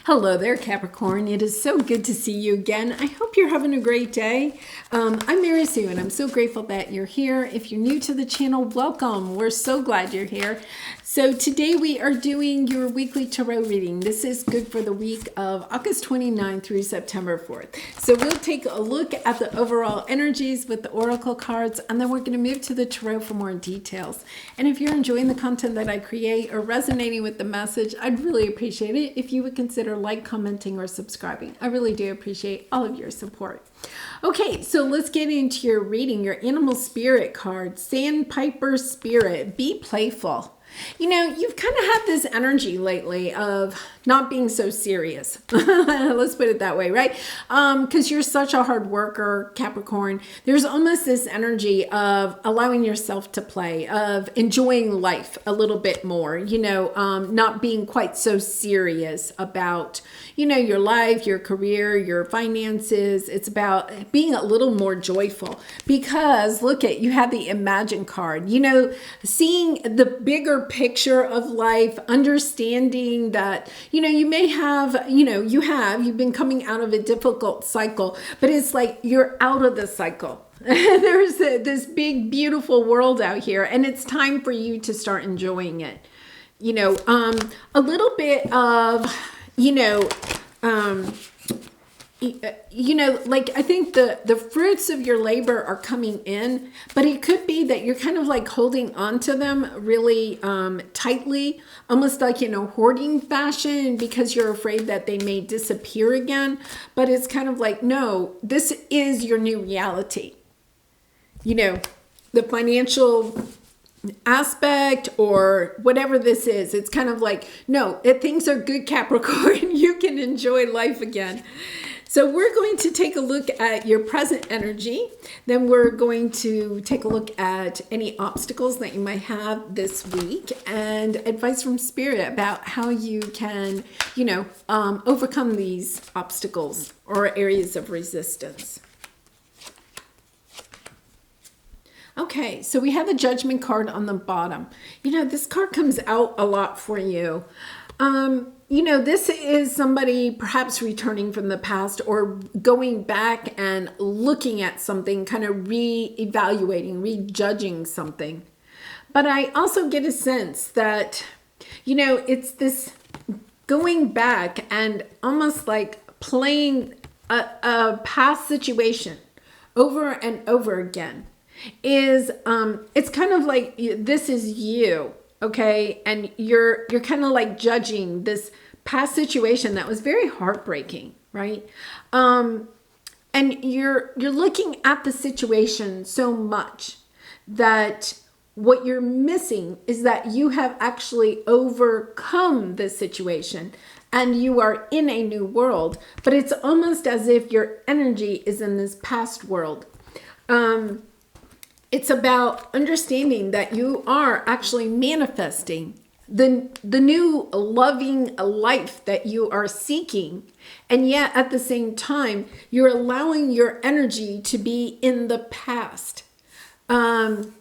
Hello there, Capricorn. It is so good to see you again. I hope you're having a great day. I'm Mary Sue, and I'm so grateful that you're here. If you're new to the channel, welcome. We're so glad you're here. So today we are doing your weekly tarot reading. This is good for the week of August 29 through September 4th. So we'll take a look at the overall energies with the oracle cards, and then we're going to move to the tarot for more details. And if you're enjoying the content that I create or resonating with the message, I'd really appreciate it if you would consider commenting, or subscribing. I really do appreciate all of your support. Okay, so let's get into your reading. Your animal spirit card, Sandpiper Spirit. Be playful. You know, you've kind of had this energy lately of not being so serious. Let's put it that way, right? Because you're such a hard worker, Capricorn. There's almost this energy of allowing yourself to play, of enjoying life a little bit more, not being quite so serious about, your life, your career, your finances. It's about being a little more joyful because look at, you have the Imagine card, seeing the bigger picture of life, understanding that, you may have, you've been coming out of a difficult cycle, but it's like you're out of the cycle. There's this big, beautiful world out here, and it's time for you to start enjoying it. A little bit of, I think the fruits of your labor are coming in, but it could be that you're kind of like holding on to them really tightly, almost like in a hoarding fashion because you're afraid that they may disappear again. But it's kind of like, no, this is your new reality. The financial aspect or whatever this is, it's kind of like, no, if things are good, Capricorn, you can enjoy life again. So we're going to take a look at your present energy. Then we're going to take a look at any obstacles that you might have this week and advice from Spirit about how you can, overcome these obstacles or areas of resistance. Okay, so we have the Judgment card on the bottom. This card comes out a lot for you. This is somebody perhaps returning from the past or going back and looking at something, kind of re-evaluating, rejudging something. But I also get a sense that, it's this going back and almost like playing a past situation over and over again. It's kind of like this is you, okay, and you're kind of like judging this past situation that was very heartbreaking, right? And you're looking at the situation so much that what you're missing is that you have actually overcome this situation and you are in a new world, but it's almost as if your energy is in this past world. It's about understanding that you are actually manifesting the new loving life that you are seeking. And yet at the same time, you're allowing your energy to be in the past. You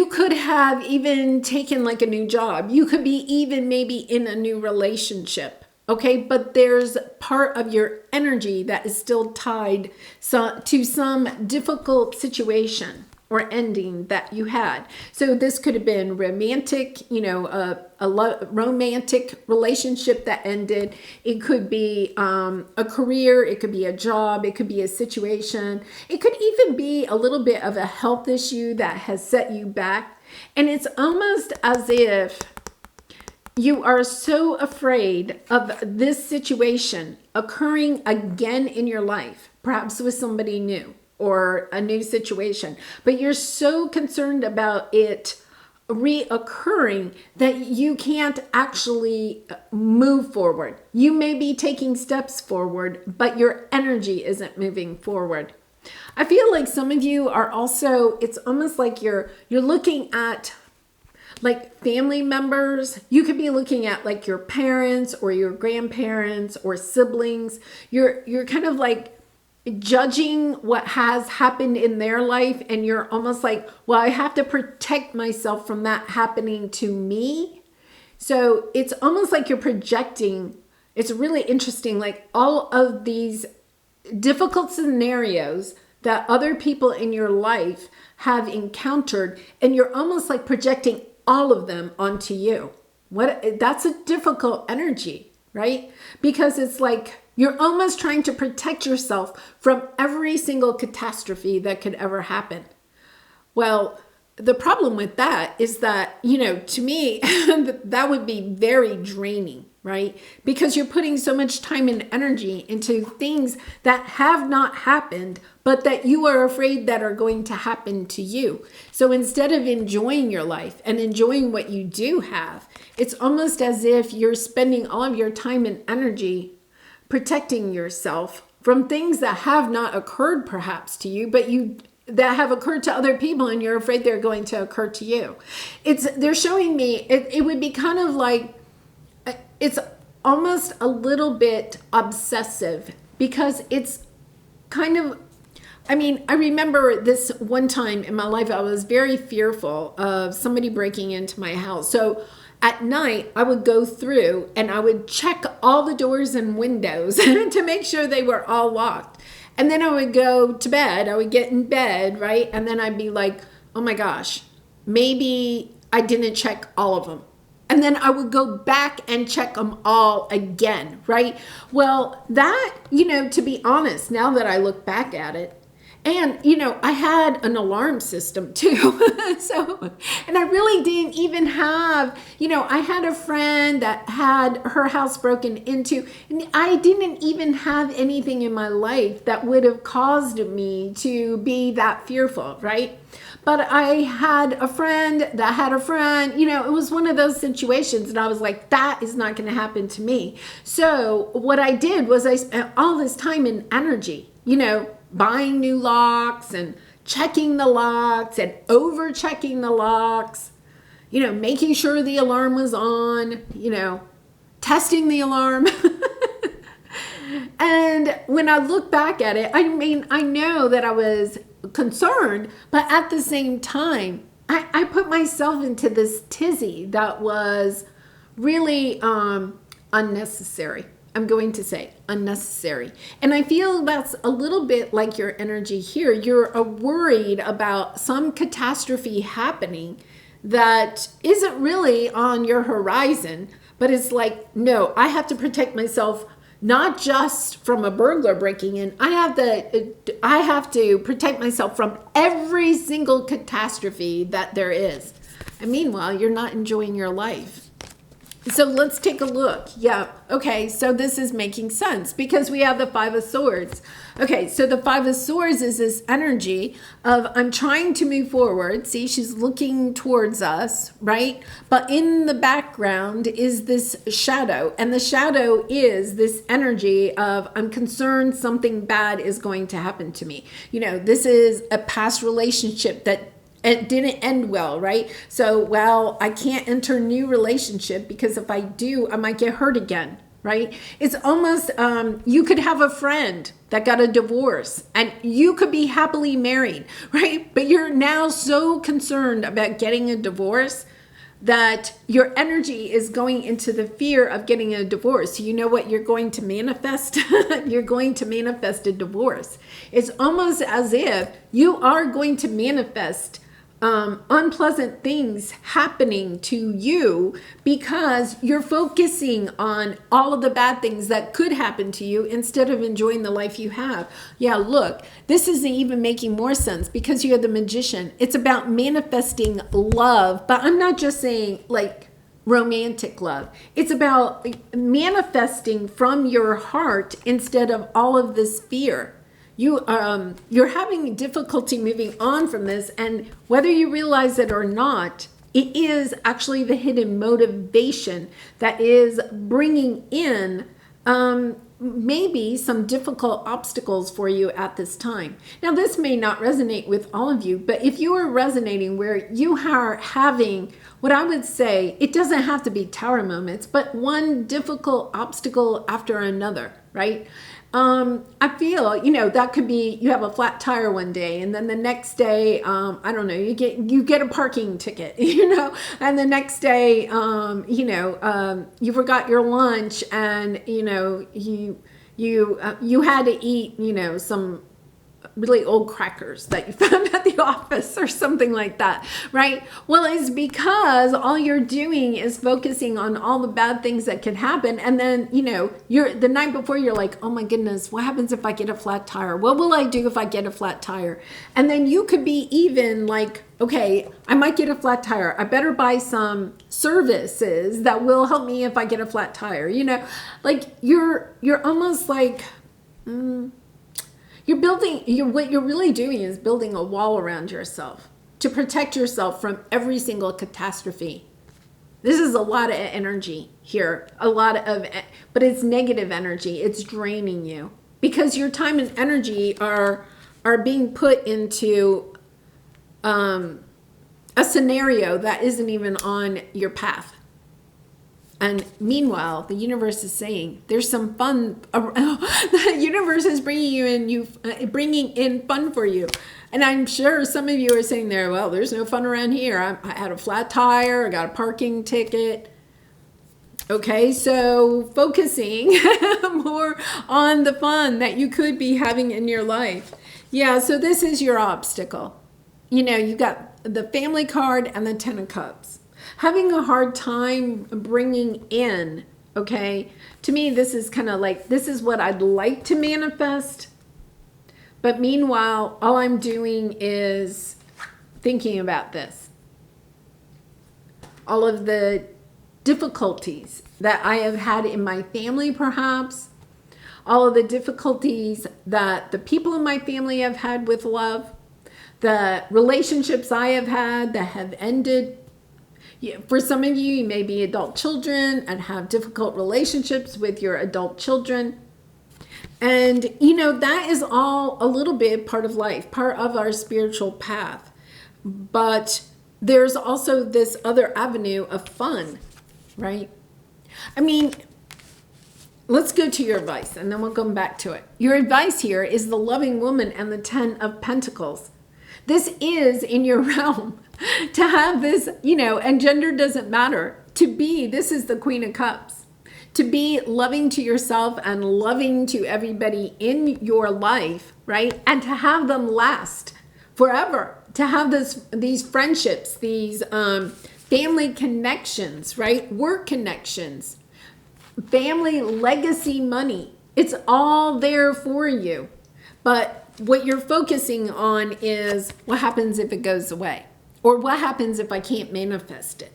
could have even taken like a new job. You could be even maybe in a new relationship. Okay, but there's part of your energy that is still tied to some difficult situation or ending that you had. So this could have been romantic, a romantic relationship that ended. It could be a career. It could be a job. It could be a situation. It could even be a little bit of a health issue that has set you back. And it's almost as if you are so afraid of this situation occurring again in your life, perhaps with somebody new or a new situation, but you're so concerned about it reoccurring that you can't actually move forward. You may be taking steps forward, but your energy isn't moving forward. I feel like some of you are also, it's almost like you're looking at like family members. You could be looking at like your parents or your grandparents or siblings. You're kind of like judging what has happened in their life, and you're almost like, well, I have to protect myself from that happening to me. So it's almost like you're projecting It's really interesting, like all of these difficult scenarios that other people in your life have encountered, and you're almost like projecting all of them onto you. That's a difficult energy, right? Because it's like you're almost trying to protect yourself from every single catastrophe that could ever happen. Well, the problem with that is that, to me, that would be very draining, right? Because you're putting so much time and energy into things that have not happened, but that you are afraid that are going to happen to you. So instead of enjoying your life and enjoying what you do have, it's almost as if you're spending all of your time and energy protecting yourself from things that have not occurred perhaps to you, but that have occurred to other people, and you're afraid they're going to occur to you. They're showing me it would be kind of like, it's almost a little bit obsessive, because it's kind of, I remember this one time in my life, I was very fearful of somebody breaking into my house. So at night, I would go through and I would check all the doors and windows to make sure they were all locked. And then I would go to bed, I would get in bed, right? And then I'd be like, oh my gosh, maybe I didn't check all of them. And then I would go back and check them all again, right? Well, that, to be honest, now that I look back at it, and, I had an alarm system too. And I really didn't even have, I had a friend that had her house broken into, and I didn't even have anything in my life that would have caused me to be that fearful, right? But I had a friend that had a friend, it was one of those situations, and I was like, that is not going to happen to me. So what I did was I spent all this time and energy, buying new locks and checking the locks and over checking the locks, making sure the alarm was on, testing the alarm. And when I look back at it, I know that I was concerned, but at the same time, I put myself into this tizzy that was really unnecessary. I'm going to say unnecessary. And I feel that's a little bit like your energy here. You're worried about some catastrophe happening that isn't really on your horizon, but it's like, no, I have to protect myself, not just from a burglar breaking in. I have to protect myself from every single catastrophe that there is. And meanwhile, you're not enjoying your life. So let's take a look. Yeah. Okay. So this is making sense because we have the Five of Swords. Okay. So the Five of Swords is this energy of I'm trying to move forward. See, she's looking towards us, right? But in the background is this shadow. And the shadow is this energy of I'm concerned something bad is going to happen to me. This is a past relationship that it didn't end well, right? So, well, I can't enter a new relationship because if I do, I might get hurt again, right? It's almost, you could have a friend that got a divorce and you could be happily married, right? But you're now so concerned about getting a divorce that your energy is going into the fear of getting a divorce. You know what you're going to manifest? You're going to manifest a divorce. It's almost as if you are going to manifest unpleasant things happening to you because you're focusing on all of the bad things that could happen to you instead of enjoying the life you have. Yeah, look, this isn't even making more sense because you're the Magician. It's about manifesting love, but I'm not just saying like romantic love. It's about manifesting from your heart instead of all of this fear. You're having difficulty moving on from this, and whether you realize it or not, it is actually the hidden motivation that is bringing in maybe some difficult obstacles for you at this time. Now, this may not resonate with all of you, but if you are resonating where you are having what I would say, it doesn't have to be tower moments, but one difficult obstacle after another, right? I feel, that could be you have a flat tire one day, and then the next day, I don't know, you get a parking ticket, and the next day, you forgot your lunch, and you had to eat, some really old crackers that you found at the office or something like that, right? Well, it's because all you're doing is focusing on all the bad things that could happen. And then, you're the night before, you're like, oh my goodness, what happens if I get a flat tire? What will I do if I get a flat tire? And then you could be even like, okay, I might get a flat tire. I better buy some services that will help me if I get a flat tire. Like you're almost like, what you're really doing is building a wall around yourself to protect yourself from every single catastrophe. This is a lot of energy here, but it's negative energy. It's draining you because your time and energy are being put into a scenario that isn't even on your path. And meanwhile, the universe is saying there's some fun. The universe is bringing in fun for you. And I'm sure some of you are saying there, well, there's no fun around here. I had a flat tire. I got a parking ticket. Okay, so focusing more on the fun that you could be having in your life. Yeah, so this is your obstacle. You got the family card and the 10 of Cups. Having a hard time bringing in, okay? To me, this is kind of like, this is what I'd like to manifest. But meanwhile, all I'm doing is thinking about this. All of the difficulties that I have had in my family, perhaps. All of the difficulties that the people in my family have had with love. The relationships I have had that have ended. For some of you, you may be adult children and have difficult relationships with your adult children. And, that is all a little bit part of life, part of our spiritual path. But there's also this other avenue of fun, right? I mean, let's go to your advice and then we'll come back to it. Your advice here is the loving woman and the 10 of Pentacles. This is in your realm. To have this, and gender doesn't matter. This is the Queen of Cups. To be loving to yourself and loving to everybody in your life, right? And to have them last forever. To have these friendships, these family connections, right? Work connections, family legacy money. It's all there for you. But what you're focusing on is what happens if it goes away. Or what happens if I can't manifest it?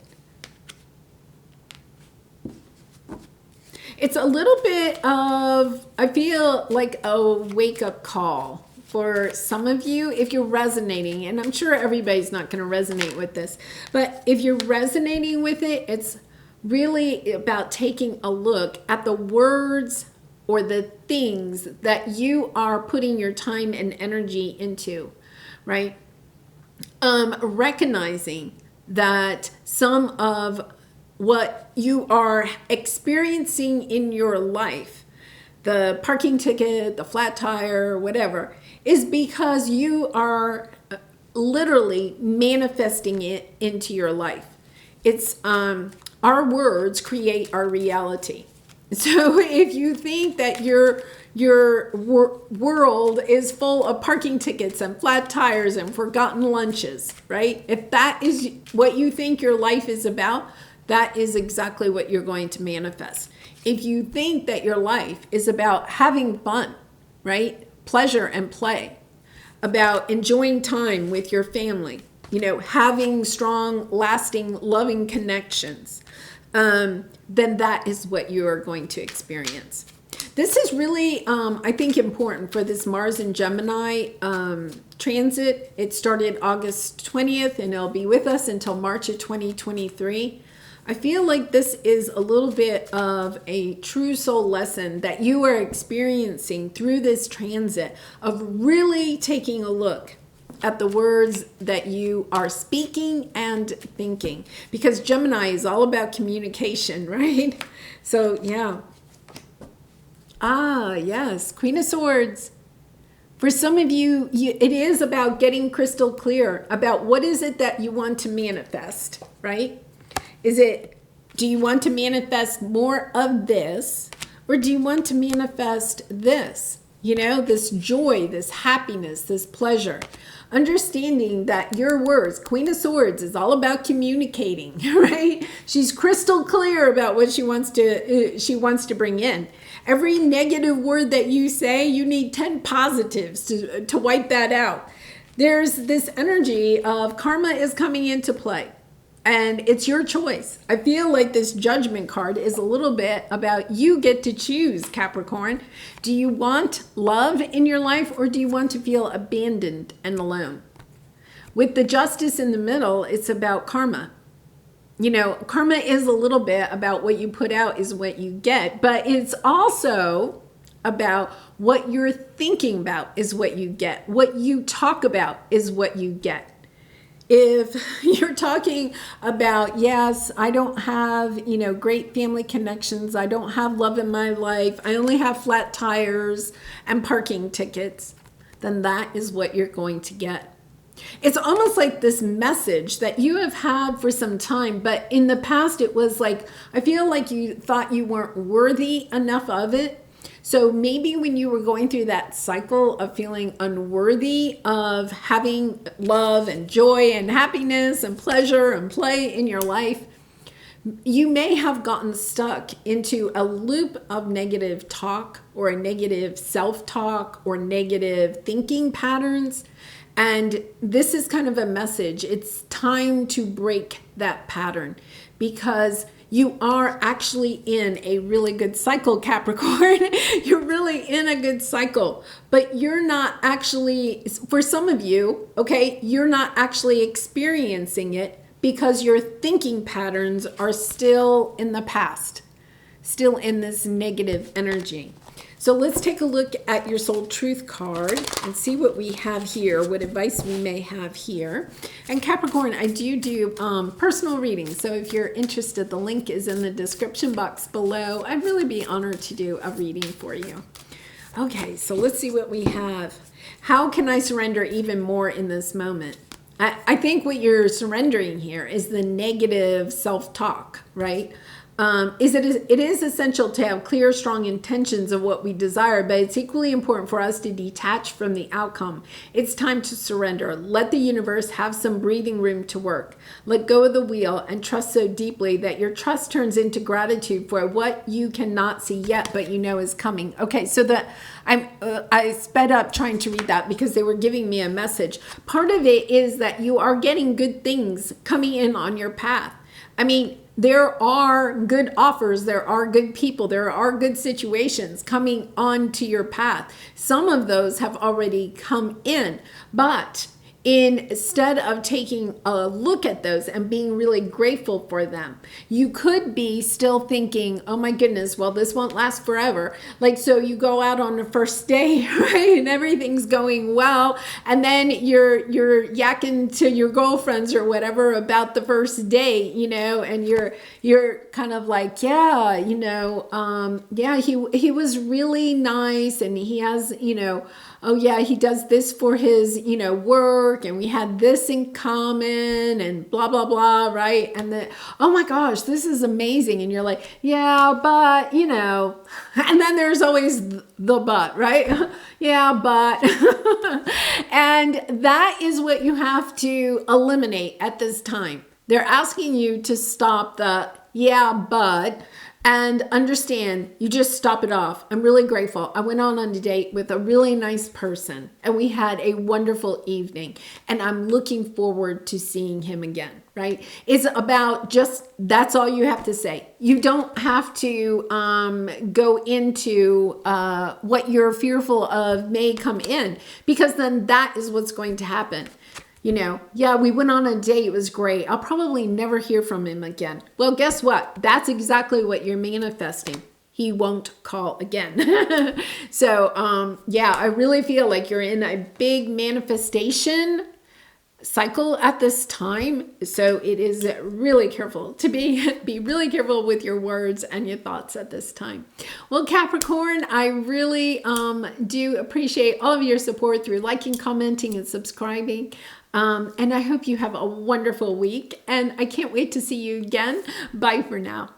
It's a little bit of, I feel like a wake-up call for some of you if you're resonating. And I'm sure everybody's not going to resonate with this. But if you're resonating with it, it's really about taking a look at the words or the things that you are putting your time and energy into, right? Recognizing that some of what you are experiencing in your life, the parking ticket, the flat tire, whatever, is because you are literally manifesting it into your life. It's our words create our reality. So if you think that your world is full of parking tickets and flat tires and forgotten lunches, right? If that is what you think your life is about, that is exactly what you're going to manifest. If you think that your life is about having fun, right? Pleasure and play, about enjoying time with your family, having strong, lasting, loving connections, then that is what you are going to experience. This is really, I think, important for this Mars and Gemini transit. It started August 20th, and it'll be with us until March of 2023. I feel like this is a little bit of a true soul lesson that you are experiencing through this transit of really taking a look at the words that you are speaking and thinking, because Gemini is all about communication, right? So yeah. Ah, yes, Queen of Swords. For some of you, it is about getting crystal clear about what is it that you want to manifest, right? Do you want to manifest more of this, or do you want to manifest this? You know, this joy, this happiness, this pleasure. Understanding that your words, Queen of Swords, is all about communicating, right? She's crystal clear about what she wants to bring in. Every negative word that you say, you need 10 positives to wipe that out. There's this energy of karma is coming into play. And it's your choice. I feel like this judgment card is a little bit about you get to choose, Capricorn. Do you want love in your life, or do you want to feel abandoned and alone? With the justice in the middle, it's about karma. You know, karma is a little bit about what you put out is what you get, but it's also about what you're thinking about is what you get. What you talk about is what you get. If you're talking about, yes, I don't have, great family connections. I don't have love in my life. I only have flat tires and parking tickets. Then that is what you're going to get. It's almost like this message that you have had for some time, but in the past it was like, I feel like you thought you weren't worthy enough of it. So maybe when you were going through that cycle of feeling unworthy of having love and joy and happiness and pleasure and play in your life, you may have gotten stuck into a loop of negative talk or a negative self-talk or negative thinking patterns. And this is kind of a message. It's time to break that pattern, because you are actually in a really good cycle, Capricorn. You're really in a good cycle, but you're not actually, for some of you, okay, you're not actually experiencing it because your thinking patterns are still in the past, still in this negative energy. So let's take a look at your soul truth card and see what we have here, what advice we may have here. And Capricorn, I do personal readings. So if you're interested, the link is in the description box below. I'd really be honored to do a reading for you. Okay, so let's see what we have. How can I surrender even more in this moment? I think what you're surrendering here is the negative self-talk, right? It is essential to have clear, strong intentions of what we desire, but it's equally important for us to detach from the outcome. It's time to surrender. Let the universe have some breathing room to work. Let go of the wheel and trust so deeply that your trust turns into gratitude for what you cannot see yet, but you know is coming. Okay, so I sped up trying to read that because they were giving me a message. Part of it is that you are getting good things coming in on your path. I mean, there are good offers, there are good people, there are good situations coming onto your path. Some of those have already come in, but instead of taking a look at those and being really grateful for them, you could be still thinking, oh my goodness, well, this won't last forever. Like, so you go out on the first day, right? And everything's going well. And then you're yakking to your girlfriends or whatever about the first day, and you're kind of like, yeah, he was really nice. And he has, oh yeah, he does this for his, work, and we had this in common and blah, blah, blah, right? And then, oh my gosh, this is amazing. And you're like, yeah, but, and then there's always the but, right? Yeah, but, and that is what you have to eliminate at this time. They're asking you to stop the yeah, but, and understand, you just stop it off. I'm really grateful. I went on a date with a really nice person and we had a wonderful evening, and I'm looking forward to seeing him again, right? It's about just, that's all you have to say. You don't have to go into what you're fearful of may come in, because then that is what's going to happen. yeah, we went on a date. It was great. I'll probably never hear from him again. Well, guess what? That's exactly what you're manifesting. He won't call again. So, yeah, I really feel like you're in a big manifestation cycle at this time. So it is really careful to be really careful with your words and your thoughts at this time. Well, Capricorn, I really do appreciate all of your support through liking, commenting, and subscribing. And I hope you have a wonderful week. And I can't wait to see you again. Bye for now.